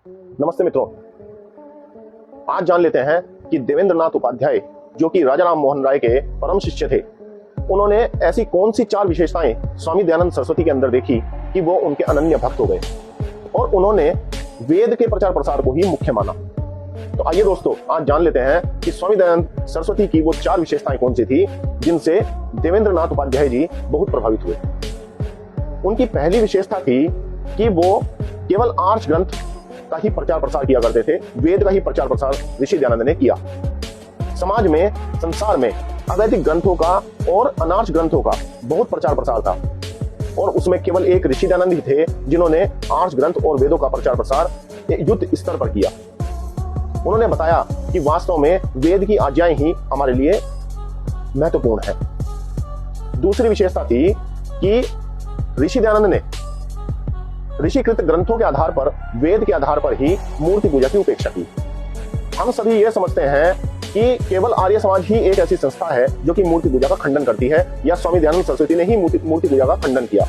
नमस्ते मित्रों, आज जान लेते हैं कि देवेंद्र नाथ उपाध्याय जो कि राजा राम मोहन राय के परम शिष्य थे, उन्होंने ऐसी कौन सी 4 विशेषताएं स्वामी दयानंद सरस्वती के अंदर देखी कि वो उनके अनन्य भक्त हो गए और उन्होंने वेद के प्रचार प्रसार को ही मुख्य माना। तो आइए दोस्तों, आज जान लेते हैं कि स्वामी दयानंद सरस्वती की वो 4 विशेषताएं कौन सी थी जिनसे देवेंद्र नाथ उपाध्याय जी बहुत प्रभावित हुए। उनकी पहली विशेषता थी कि वो केवल आर्ष ग्रंथ का ही प्रचार प्रसार किया करते थे, वेद का ही प्रचार प्रसार ऋषि दयानंद ने किया। समाज में, संसार में अवैदिक ग्रंथों का और अनार्ष ग्रंथों का बहुत प्रचार प्रसार था और उसमें केवल एक ऋषि दयानंद ही थे जिन्होंने आर्ष ग्रंथ और वेदों का प्रचार प्रसार युद्ध स्तर पर किया। उन्होंने बताया कि वास्तव में वेद की आज्ञाएं ही हमारे लिए महत्वपूर्ण है। दूसरी विशेषता थी कि ऋषि दयानंद ने ऋषिकृत ग्रंथों के आधार पर, वेद के आधार पर ही मूर्ति पूजा की उपेक्षा की। हम सभी ये समझते हैं कि केवल आर्य समाज ही एक ऐसी संस्था है जो कि मूर्ति पूजा का खंडन करती है, या स्वामी दयानंद सरस्वती ने ही मूर्ति पूजा का खंडन किया,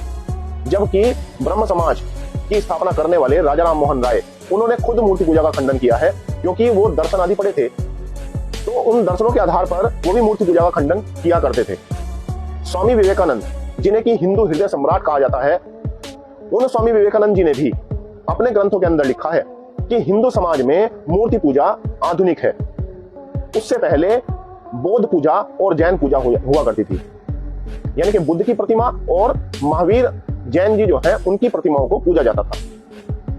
जबकि ब्रह्म समाज की स्थापना करने वाले राजा राम मोहन राय, उन्होंने खुद मूर्ति पूजा का खंडन किया है, क्योंकि वो दर्शन आदि पढ़े थे, तो उन दर्शनों के आधार पर वो भी मूर्ति पूजा का खंडन किया करते थे। स्वामी विवेकानंद, जिन्हें कि हिंदू हृदय सम्राट कहा जाता है, उन स्वामी विवेकानंद जी ने भी अपने ग्रंथों के अंदर लिखा है कि हिंदू समाज में मूर्ति पूजा आधुनिक है। उससे पहले बौद्ध पूजा और जैन पूजा हुआ करती थी, यानी कि बुद्ध की प्रतिमा और महावीर जैन जी जो है उनकी प्रतिमाओं को पूजा जाता था।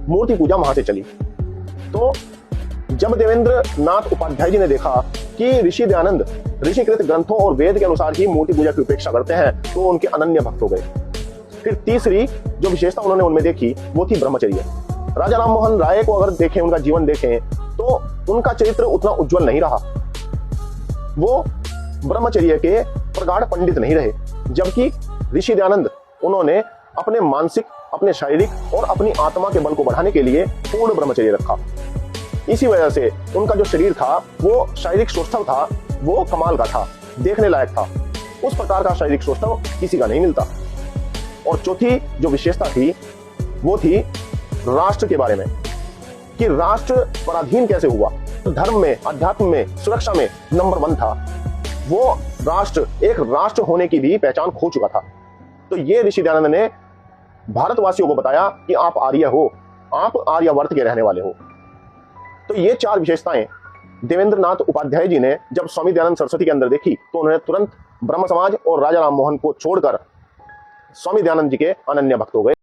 मूर्ति पूजा वहां से चली। तो जब देवेंद्र नाथ उपाध्याय जी ने देखा कि ऋषि दयानंद ऋषिकृत ग्रंथों और वेद के अनुसार ही मूर्ति पूजा की उपेक्षा करते हैं, तो उनके अनन्य भक्त हो गए। फिर तीसरी जो विशेषता उन्होंने उनमें देखी वो थी ब्रह्मचर्य। राजा राम मोहन राय को अगर देखें, उनका जीवन देखें, तो उनका चरित्र उतना उज्जवल नहीं रहा। वो ब्रह्मचर्य के प्रगाढ़ पंडित नहीं रहे, जबकि ऋषि दयानंद, उन्होंने अपने मानसिक, अपने शारीरिक और अपनी आत्मा के बल को बढ़ाने के लिए पूर्ण ब्रह्मचर्य रखा। इसी वजह से उनका जो शरीर था, वो शारीरिक सौष्ठव था, वो कमाल का था, देखने लायक था। उस प्रकार का शारीरिक सौष्ठव किसी का नहीं मिलता। और चौथी जो विशेषता थी वो थी राष्ट्र के बारे में, कि राष्ट्र पराधीन कैसे हुआ। धर्म में, अध्यात्म में, सुरक्षा में नंबर 1 था। वो राष्ट्र एक राष्ट्र होने की भी पहचान खो चुका था। तो ये ऋषि दयानंद ने भारतवासियों को बताया कि आप आर्य हो, आप आर्यावर्त के रहने वाले हो। तो ये 4 विशेषताएं देवेंद्र नाथ उपाध्याय जी ने जब स्वामी दयानंद सरस्वती के अंदर देखी, तो उन्होंने तुरंत ब्रह्म समाज और राजा राम मोहन को छोड़कर स्वामी दयानंद जी के अनन्य भक्त हो गए।